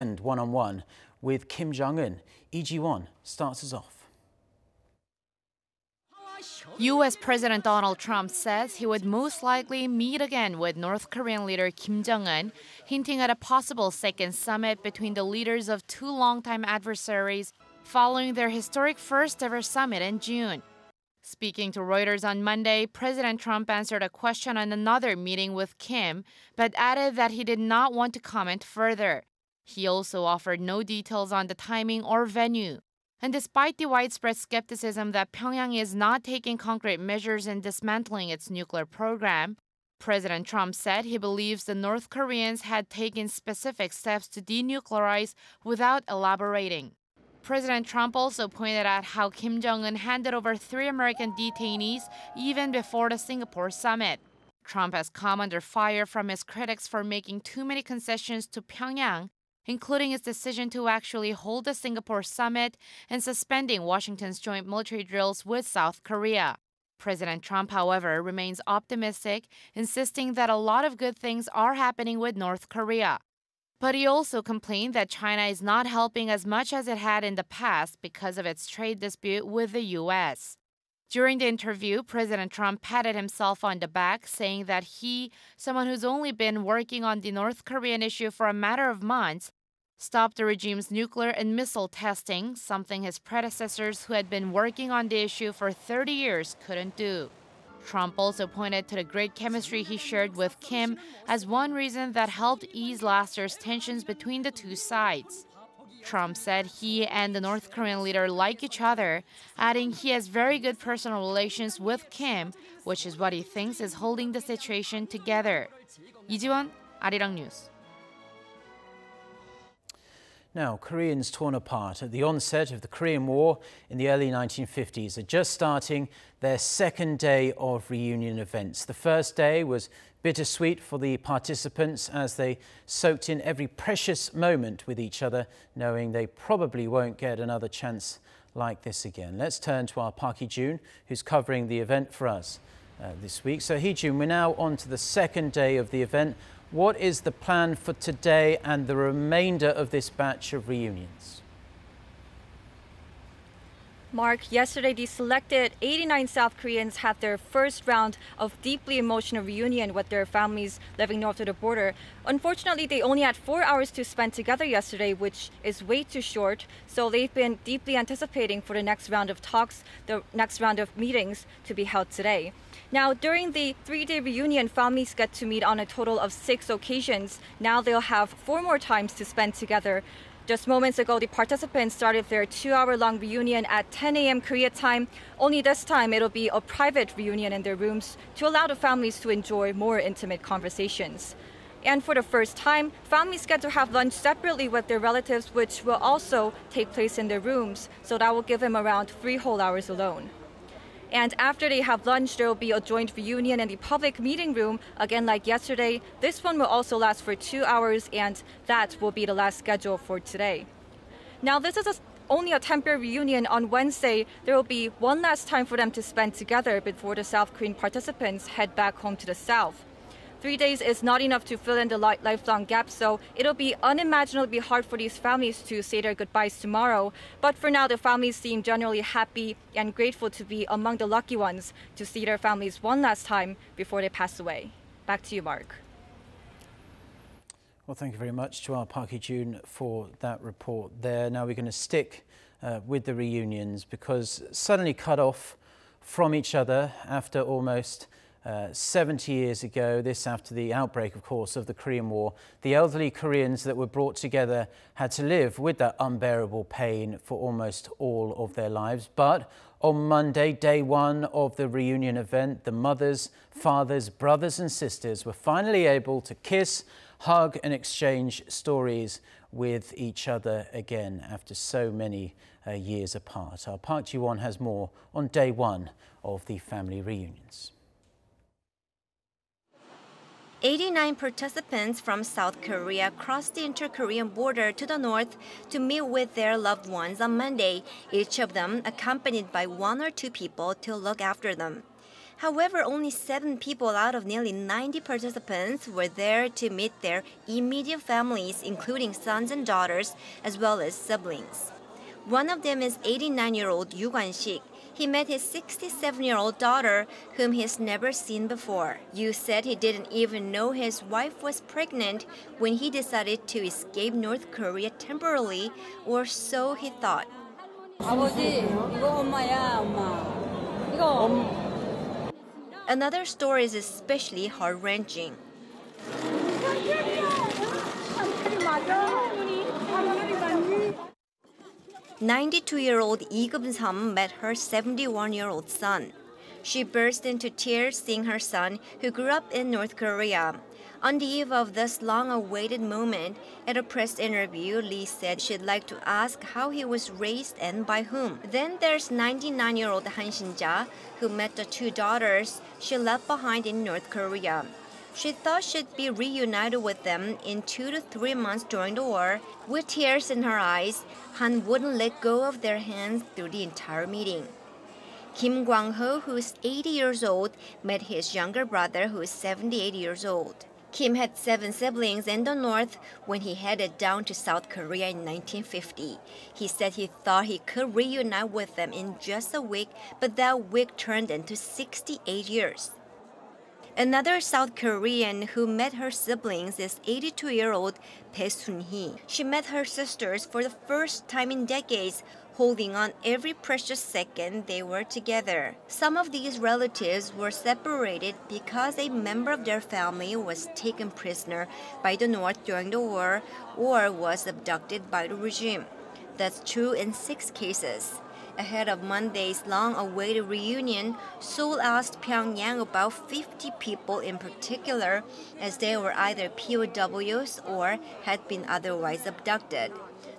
And one-on-one with Kim Jong-un. Iji-won starts us off. U.S. President Donald Trump says he would most likely meet again with North Korean leader Kim Jong-un, hinting at a possible second summit between the leaders of two longtime adversaries following their historic first-ever summit in June. Speaking to Reuters on Monday, President Trump answered a question on another meeting with Kim, but added that he did not want to comment further. He also offered no details on the timing or venue. And despite the widespread skepticism that Pyongyang is not taking concrete measures in dismantling its nuclear program, President Trump said he believes the North Koreans had taken specific steps to denuclearize without elaborating. President Trump also pointed out how Kim Jong-un handed over 3 American detainees even before the Singapore summit. Trump has come under fire from his critics for making too many concessions to Pyongyang, including its decision to actually hold the Singapore summit and suspending Washington's joint military drills with South Korea. President Trump, however, remains optimistic, insisting that a lot of good things are happening with North Korea. But he also complained that China is not helping as much as it had in the past because of its trade dispute with the U.S. During the interview, President Trump patted himself on the back, saying that he, someone who's only been working on the North Korean issue for a matter of months, stopped the regime's nuclear and missile testing, something his predecessors who had been working on the issue for 30 years couldn't do. Trump also pointed to the great chemistry he shared with Kim as one reason that helped ease last year's tensions between the two sides. Trump said he and the North Korean leader like each other, adding he has very good personal relations with Kim, which is what he thinks is holding the situation together. 이지원, Arirang News. Now, Koreans torn apart at the onset of the Korean War in the early 1950s are just starting their second day of reunion events. The first day was bittersweet for the participants as they soaked in every precious moment with each other, knowing they probably won't get another chance like this again. Let's turn to our Park Hee-jun, who's covering the event for us this week. So, Hee-jun, we're now on to the second day of the event. What is the plan for today and the remainder of this batch of reunions? Mark, yesterday the selected 89 South Koreans had their first round of deeply emotional reunion with their families living north of the border. Unfortunately, they only had 4 hours to spend together yesterday, which is way too short. So they've been deeply anticipating for the next round of talks, the next round of meetings to be held today. Now, during the 3-day reunion, families get to meet on a total of 6 occasions. Now they'll have 4 more times to spend together. Just moments ago, the participants started their 2-hour-long reunion at 10 a.m. Korea time. Only this time, it'll be a private reunion in their rooms to allow the families to enjoy more intimate conversations. And for the first time, families get to have lunch separately with their relatives, which will also take place in their rooms. So that will give them around 3 whole hours alone. And after they have lunch, there will be a joint reunion in the public meeting room, again like yesterday. This one will also last for 2 hours, and that will be the last schedule for today. Now, this is only a temporary reunion. On Wednesday, there will be one last time for them to spend together before the South Korean participants head back home to the south. 3 days is not enough to fill in the lifelong gap, so it'll be unimaginably hard for these families to say their goodbyes tomorrow. But for now, the families seem generally happy and grateful to be among the lucky ones to see their families one last time before they pass away. Back to you, Mark. Well, thank you very much to our Park Hee-jun for that report there. Now we're going to stick with the reunions because suddenly cut off from each other after almost 70 years ago, this after the outbreak, of course, of the Korean War, the elderly Koreans that were brought together had to live with that unbearable pain for almost all of their lives. But on Monday, day one of the reunion event, the mothers, fathers, brothers and sisters were finally able to kiss, hug and exchange stories with each other again after so many years apart. Our Park Ji-won has more on day one of the family reunions. 89 participants from South Korea crossed the inter-Korean border to the north to meet with their loved ones on Monday, each of them accompanied by 1 or 2 people to look after them. However, only 7 people out of nearly 90 participants were there to meet their immediate families, including sons and daughters, as well as siblings. One of them is 89-year-old Yu Guan-sik. He met his 67-year-old daughter, whom he's never seen before. Yu said he didn't even know his wife was pregnant when he decided to escape North Korea temporarily, or so he thought. 아버지, 이거 엄마야, 엄마. 이거. Another story is especially heart-wrenching. 92-year-old Lee Keum-sam met her 71-year-old son. She burst into tears seeing her son, who grew up in North Korea. On the eve of this long-awaited moment, at a press interview, Lee said she'd like to ask how he was raised and by whom. Then there's 99-year-old Han Shin-ja, who met the 2 daughters she left behind in North Korea. She thought she'd be reunited with them in 2 to 3 months during the war. With tears in her eyes, Han wouldn't let go of their hands through the entire meeting. Kim Kwang-ho, who's 80 years old, met his younger brother, who is 78 years old. Kim had 7 siblings in the north when he headed down to South Korea in 1950. He said he thought he could reunite with them in just a week, but that week turned into 68 years. Another South Korean who met her siblings is 82-year-old Bae Sun-hee. She met her sisters for the first time in decades, holding on every precious second they were together. Some of these relatives were separated because a member of their family was taken prisoner by the North during the war or was abducted by the regime. That's true in 6 cases. Ahead of Monday's long-awaited reunion, Seoul asked Pyongyang about 50 people in particular, as they were either POWs or had been otherwise abducted.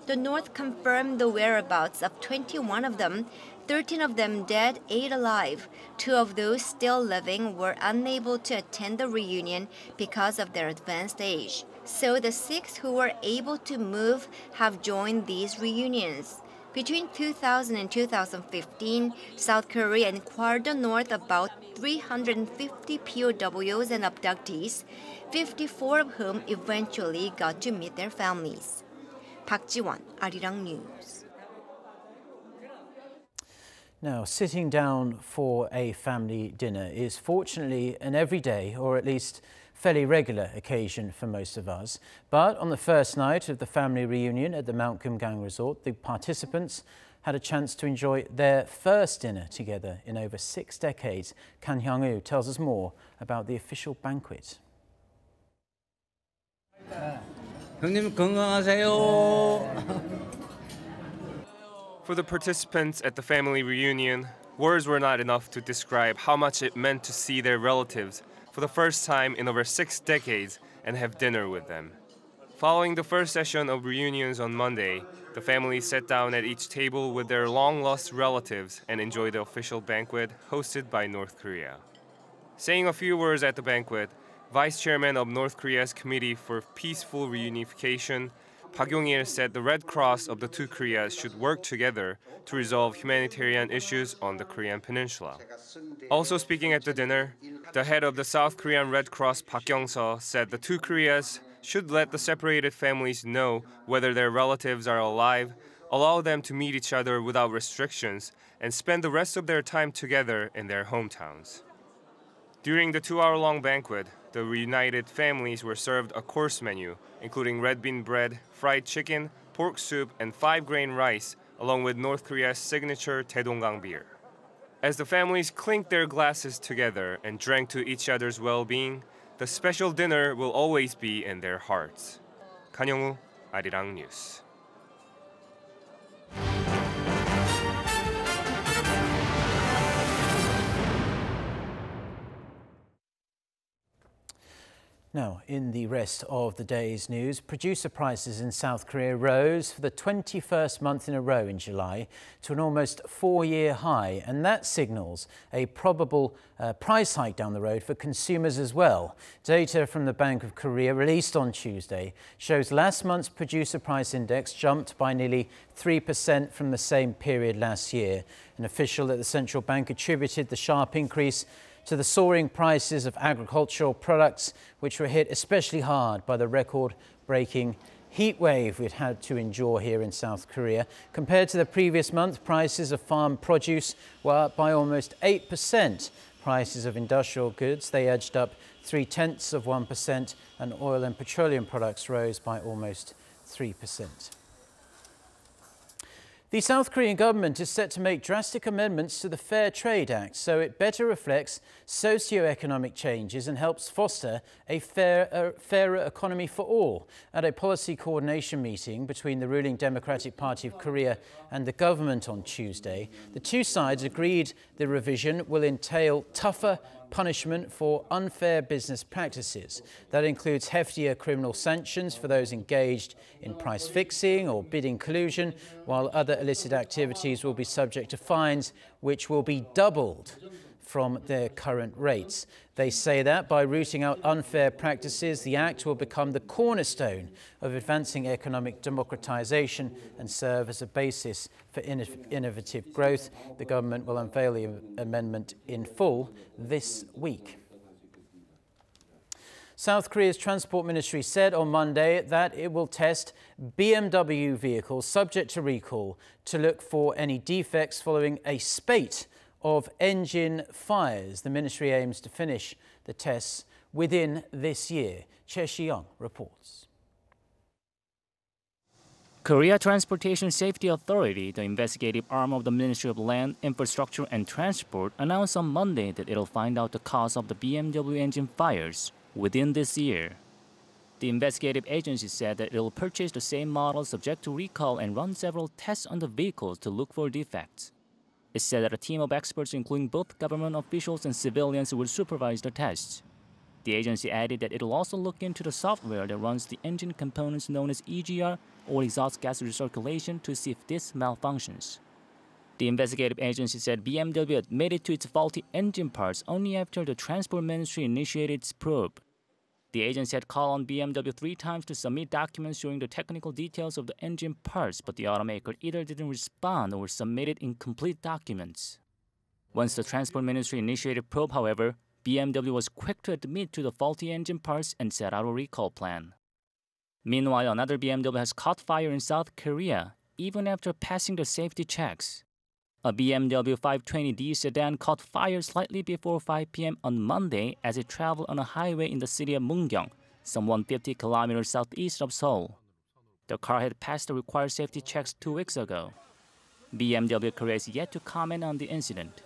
The North confirmed the whereabouts of 21 of them, 13 of them dead, 8 alive. 2 of those still living were unable to attend the reunion because of their advanced age. So the 6 who were able to move have joined these reunions. Between 2000 and 2015, South Korea inquired the North about 350 POWs and abductees, 54 of whom eventually got to meet their families. Park Ji-won, Arirang News. Now, sitting down for a family dinner is fortunately an everyday, or at least fairly regular occasion for most of us. But on the first night of the family reunion at the Mount Kumgang resort, the participants had a chance to enjoy their first dinner together in over 6 decades. Kan Hyung-woo tells us more about the official banquet. 형님 건강하세요. For the participants at the family reunion, words were not enough to describe how much it meant to see their relatives for the first time in over 6 decades and have dinner with them. Following the first session of reunions on Monday, the family sat down at each table with their long-lost relatives and enjoyed the official banquet hosted by North Korea. Saying a few words at the banquet, Vice Chairman of North Korea's Committee for Peaceful Reunification, Park Yong-il said the Red Cross of the 2 Koreas should work together to resolve humanitarian issues on the Korean peninsula. Also speaking at the dinner, the head of the South Korean Red Cross, Park Yong-seo, said the 2 Koreas should let the separated families know whether their relatives are alive, allow them to meet each other without restrictions, and spend the rest of their time together in their hometowns. During the 2-hour-long banquet, the reunited families were served a course menu, including red bean bread, fried chicken, pork soup, and 5-grain rice, along with North Korea's signature Taedonggang beer. As the families clinked their glasses together and drank to each other's well-being, the special dinner will always be in their hearts. Kan Hyung-woo, Arirang News. Now, in the rest of the day's news, producer prices in South Korea rose for the 21st month in a row in July to an almost 4-year high, and that signals a probable price hike down the road for consumers as well. Data from the Bank of Korea released on Tuesday shows last month's producer price index jumped by nearly 3% from the same period last year. An official at the central bank attributed the sharp increase to the soaring prices of agricultural products, which were hit especially hard by the record-breaking heat wave we'd had to endure here in South Korea. Compared to the previous month, prices of farm produce were up by almost 8%. Prices of industrial goods, they edged up 0.3%, and oil and petroleum products rose by almost 3%. The South Korean government is set to make drastic amendments to the Fair Trade Act so it better reflects socio-economic changes and helps foster a fairer economy for all. At a policy coordination meeting between the ruling Democratic Party of Korea and the government on Tuesday, the two sides agreed the revision will entail tougher punishment for unfair business practices. That includes heftier criminal sanctions for those engaged in price fixing or bidding collusion, while other illicit activities will be subject to fines, which will be doubled from their current rates. They say that by rooting out unfair practices, the act will become the cornerstone of advancing economic democratization and serve as a basis for innovative growth. The government will unveil the amendment in full this week. South Korea's Transport Ministry said on Monday that it will test BMW vehicles subject to recall to look for any defects following a spate of engine fires. The ministry aims to finish the tests within this year. Che Shi-young reports. Korea Transportation Safety Authority, the investigative arm of the Ministry of Land, Infrastructure and Transport, announced on Monday that it'll find out the cause of the BMW engine fires within this year. The investigative agency said that it'll purchase the same model subject to recall and run several tests on the vehicles to look for defects. It said that a team of experts, including both government officials and civilians, will supervise the tests. The agency added that it'll also look into the software that runs the engine components known as EGR, or exhaust gas recirculation, to see if this malfunctions. The investigative agency said BMW admitted to its faulty engine parts only after the Transport Ministry initiated its probe. The agency had called on BMW 3 times to submit documents showing the technical details of the engine parts, but the automaker either didn't respond or submitted incomplete documents. Once the Transport Ministry initiated probe, however, BMW was quick to admit to the faulty engine parts and set out a recall plan. Meanwhile, another BMW has caught fire in South Korea, even after passing the safety checks. A BMW 520D sedan caught fire slightly before 5 p.m. on Monday as it traveled on a highway in the city of Kumgang, some 150 kilometers southeast of Seoul. The car had passed the required safety checks 2 weeks ago. BMW Korea is yet to comment on the incident.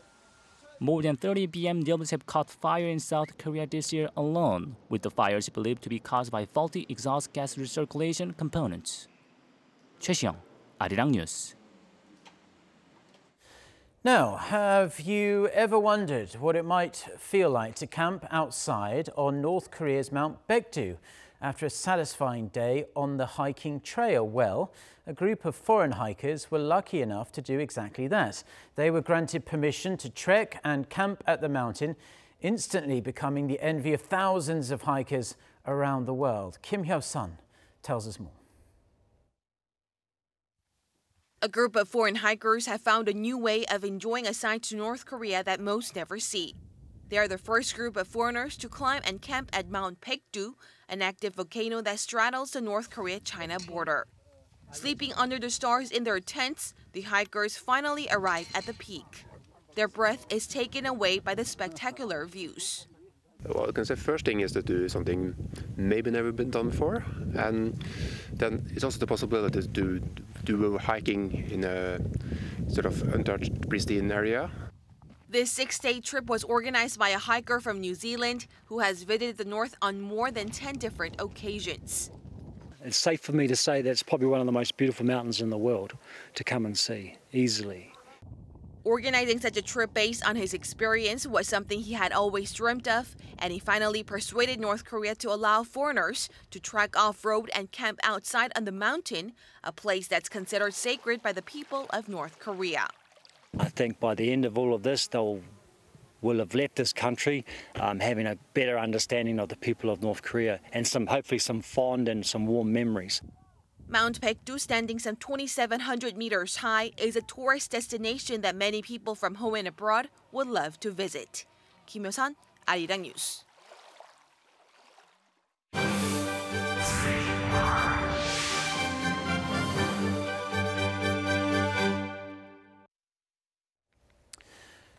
More than 30 BMWs have caught fire in South Korea this year alone, with the fires believed to be caused by faulty exhaust gas recirculation components. Che Shi-young, Arirang News. Now, have you ever wondered what it might feel like to camp outside on North Korea's Mount Paektu after a satisfying day on the hiking trail? Well, a group of foreign hikers were lucky enough to do exactly that. They were granted permission to trek and camp at the mountain, instantly becoming the envy of thousands of hikers around the world. Kim Hyo-sun tells us more. A group of foreign hikers have found a new way of enjoying a side to North Korea that most never see. They are the first group of foreigners to climb and camp at Mount Paektu, an active volcano that straddles the North Korea-China border. Sleeping under the stars in their tents, the hikers finally arrive at the peak. Their breath is taken away by the spectacular views. Well, I can say first thing is to do something maybe never been done before, and then it's also the possibility to do hiking in a sort of untouched, pristine area. This 6-day trip was organized by a hiker from New Zealand who has visited the north on more than 10 different occasions. It's safe for me to say that it's probably one of the most beautiful mountains in the world to come and see easily. Organizing such a trip based on his experience was something he had always dreamt of, and he finally persuaded North Korea to allow foreigners to trek off-road and camp outside on the mountain, a place that's considered sacred by the people of North Korea. I think by the end of all of this, will have left this country having a better understanding of the people of North Korea and hopefully some fond and some warm memories. Mount Paektu, standing some 2,700 meters high, is a tourist destination that many people from home and abroad would love to visit. 김효선, Arirang News.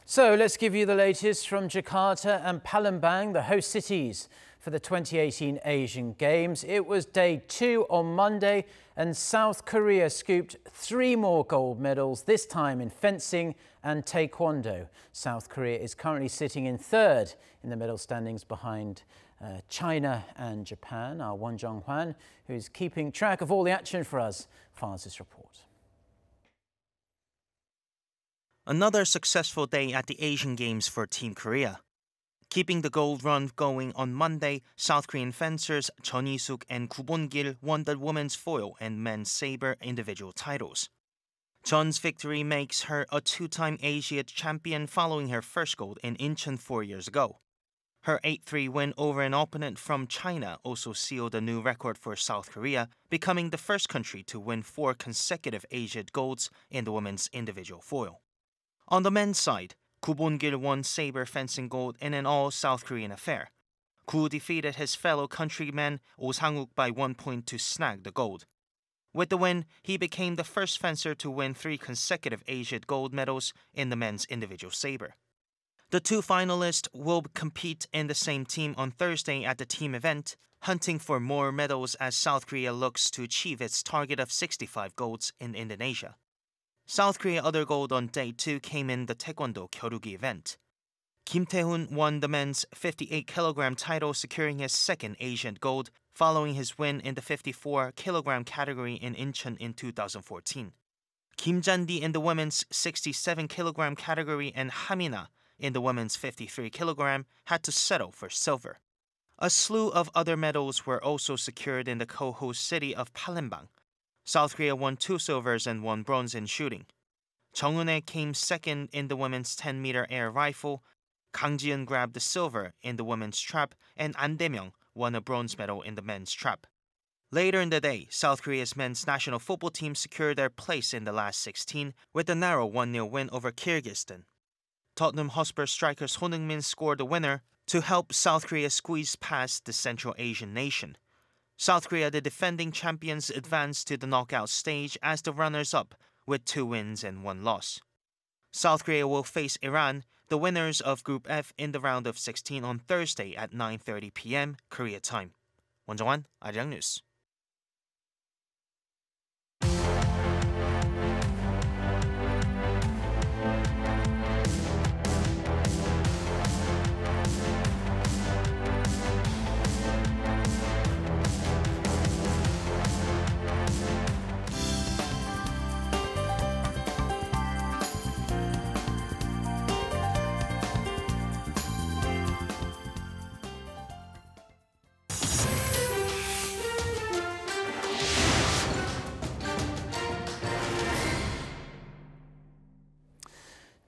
So let's give you the latest from Jakarta and Palembang, the host cities for the 2018 Asian Games. It was day 2 on Monday, and South Korea scooped 3 more gold medals, this time in fencing and taekwondo. South Korea is currently sitting in 3rd in the medal standings behind China and Japan. Our Won Jong-hwan, who's keeping track of all the action for us, files this report. Another successful day at the Asian Games for Team Korea. Keeping the gold run going on Monday, South Korean fencers Chun Hee-suk and Koo Bon-gil won the women's foil and men's saber individual titles. Chun's victory makes her a 2-time Asia champion following her first gold in Incheon 4 years ago. Her 8-3 win over an opponent from China also sealed a new record for South Korea, becoming the first country to win 4 consecutive Asia golds in the women's individual foil. On the men's side, Koo Bon-gil won saber fencing gold in an all-South Korean affair. Koo defeated his fellow countryman Oh Sang-uk by 1 point to snag the gold. With the win, he became the first fencer to win 3 consecutive Asia gold medals in the men's individual saber. The 2 finalists will compete in the same team on Thursday at the team event, hunting for more medals as South Korea looks to achieve its target of 65 golds in Indonesia. South Korea's other gold on day 2 came in the taekwondo gyeorugi event. Kim Tae-hoon won the men's 58kg title, securing his 2nd Asian gold following his win in the 54kg category in Incheon in 2014. Kim Jan-di in the women's 67kg category and Hamina in the women's 53kg had to settle for silver. A slew of other medals were also secured in the co-host city of Palembang. South Korea won 2 silvers and 1 bronze in shooting. Jung Eun-hae came 2nd in the women's 10-meter air rifle. Kang Ji-eun grabbed the silver in the women's trap, and An Dae-myung won a bronze medal in the men's trap. Later in the day, South Korea's men's national football team secured their place in the last 16 with a narrow 1-0 win over Kyrgyzstan. Tottenham Hotspur striker Son Heung-min scored the winner to help South Korea squeeze past the Central Asian nation. South Korea, the defending champions, advanced to the knockout stage as the runners-up with 2 wins and 1 loss. South Korea will face Iran, the winners of Group F, in the round of 16 on Thursday at 9:30 p.m. Korea time. Won Jong-hwan, Arirang News.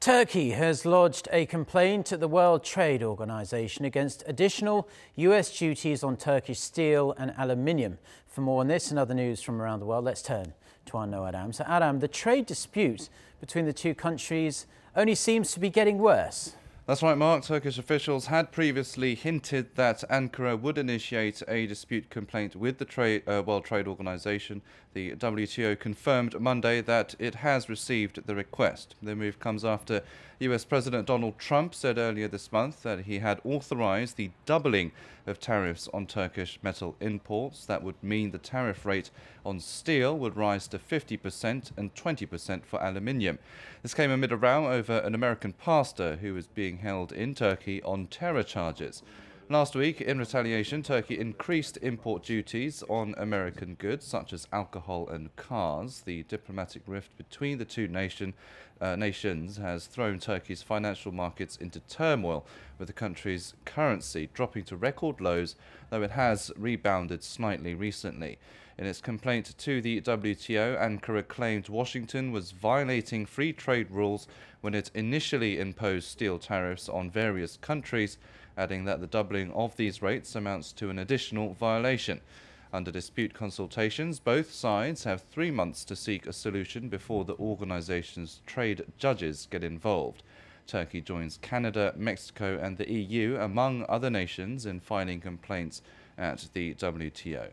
Turkey has lodged a complaint at the World Trade Organization against additional US duties on Turkish steel and aluminium. For more on this and other news from around the world, let's turn to our Noah Adam. So Adam, the trade dispute between the 2 countries only seems to be getting worse. That's right, Mark. Turkish officials had previously hinted that Ankara would initiate a dispute complaint with the World Trade Organization. The WTO confirmed Monday that it has received the request. The move comes after US President Donald Trump said earlier this month that he had authorized the doubling of tariffs on Turkish metal imports. That would mean the tariff rate on steel would rise to 50% and 20% for aluminium. This came amid a row over an American pastor who was being held in Turkey on terror charges. Last week, in retaliation, Turkey increased import duties on American goods such as alcohol and cars. The diplomatic rift between the 2 nations has thrown Turkey's financial markets into turmoil, with the country's currency dropping to record lows, though it has rebounded slightly recently. In its complaint to the WTO, Ankara claimed Washington was violating free trade rules when it initially imposed steel tariffs on various countries, adding that the doubling of these rates amounts to an additional violation. Under dispute consultations, both sides have 3 months to seek a solution before the organization's trade judges get involved. Turkey joins Canada, Mexico and the EU, among other nations, in filing complaints at the WTO.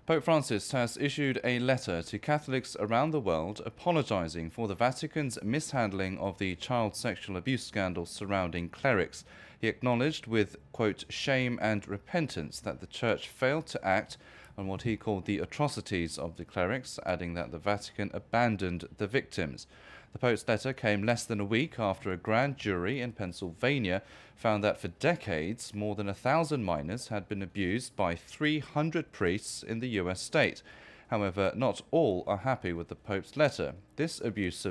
Pope Francis has issued a letter to Catholics around the world apologising for the Vatican's mishandling of the child sexual abuse scandal surrounding clerics. He acknowledged with, quote, shame and repentance that the Church failed to act on what he called the atrocities of the clerics, adding that the Vatican abandoned the victims. The Pope's letter came less than a week after a grand jury in Pennsylvania found that for decades more than 1,000 minors had been abused by 300 priests in the US state. However, not all are happy with the Pope's letter. This abuse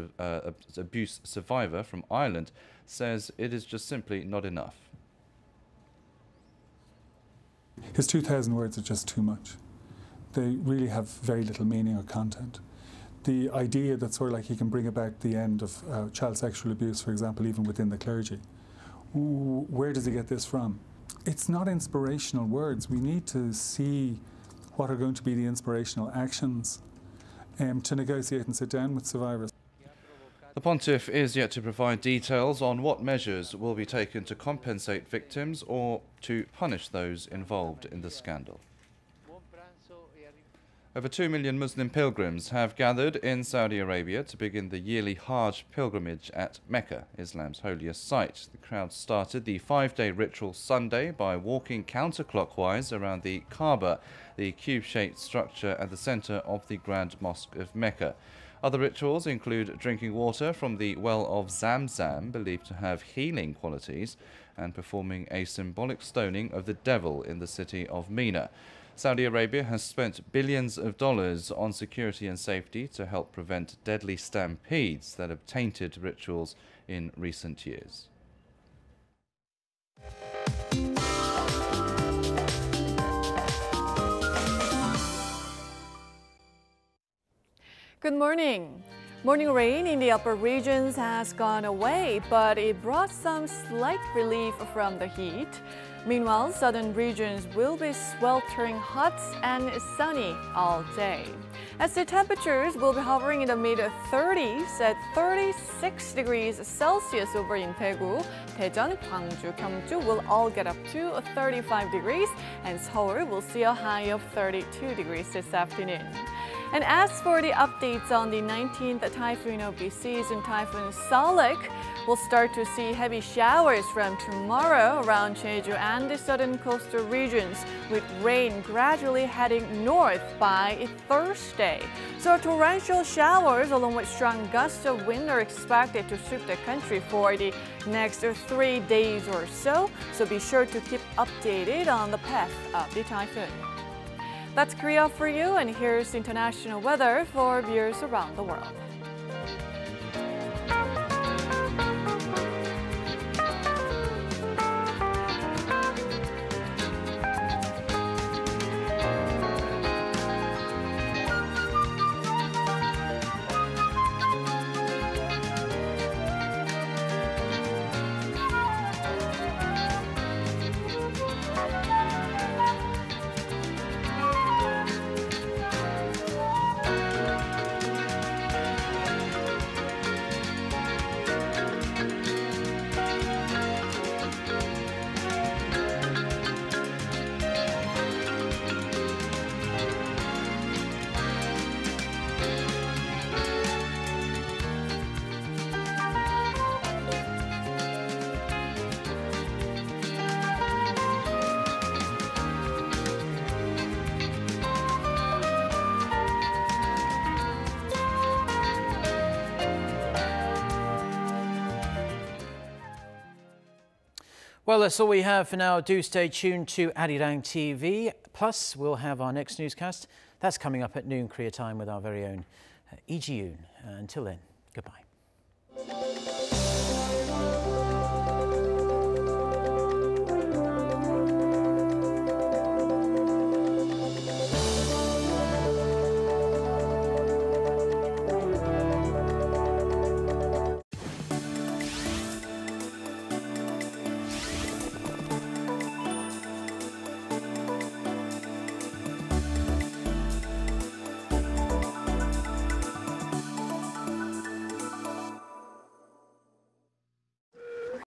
survivor from Ireland says it is just simply not enough. His 2,000 words are just too much. They really have very little meaning or content. The idea that sort of like he can bring about the end of child sexual abuse, for example, even within the clergy, where does he get this from? It's not inspirational words. We need to see what are going to be the inspirational actions to negotiate and sit down with survivors. The Pontiff is yet to provide details on what measures will be taken to compensate victims or to punish those involved in the scandal. Over 2 million Muslim pilgrims have gathered in Saudi Arabia to begin the yearly Hajj pilgrimage at Mecca, Islam's holiest site. The crowd started the 5-day ritual Sunday by walking counterclockwise around the Kaaba, the cube-shaped structure at the center of the Grand Mosque of Mecca. Other rituals include drinking water from the well of Zamzam, believed to have healing qualities, and performing a symbolic stoning of the devil in the city of Mina. Saudi Arabia has spent billions of dollars on security and safety to help prevent deadly stampedes that have tainted rituals in recent years. Good morning. Morning rain in the upper regions has gone away, but it brought some slight relief from the heat. Meanwhile, southern regions will be sweltering hot and sunny all day. As the temperatures will be hovering in the mid-30s at 36 degrees Celsius over in Daegu, Daejeon, Gwangju, Gyeongju will all get up to 35 degrees, and Seoul will see a high of 32 degrees this afternoon. And as for the updates on the 19th typhoon of the season, Typhoon Soulik, we'll start to see heavy showers from tomorrow around Jeju and the southern coastal regions, with rain gradually heading north by Thursday. So torrential showers along with strong gusts of wind are expected to sweep the country for the next 3 days or so. So be sure to keep updated on the path of the typhoon. That's Korea for you, and here's international weather for viewers around the world. Well, that's all we have for now. Do stay tuned to Arirang TV. Plus, we'll have our next newscast. That's coming up at noon Korea time with our very own Lee Ji-yoon. Until then, goodbye.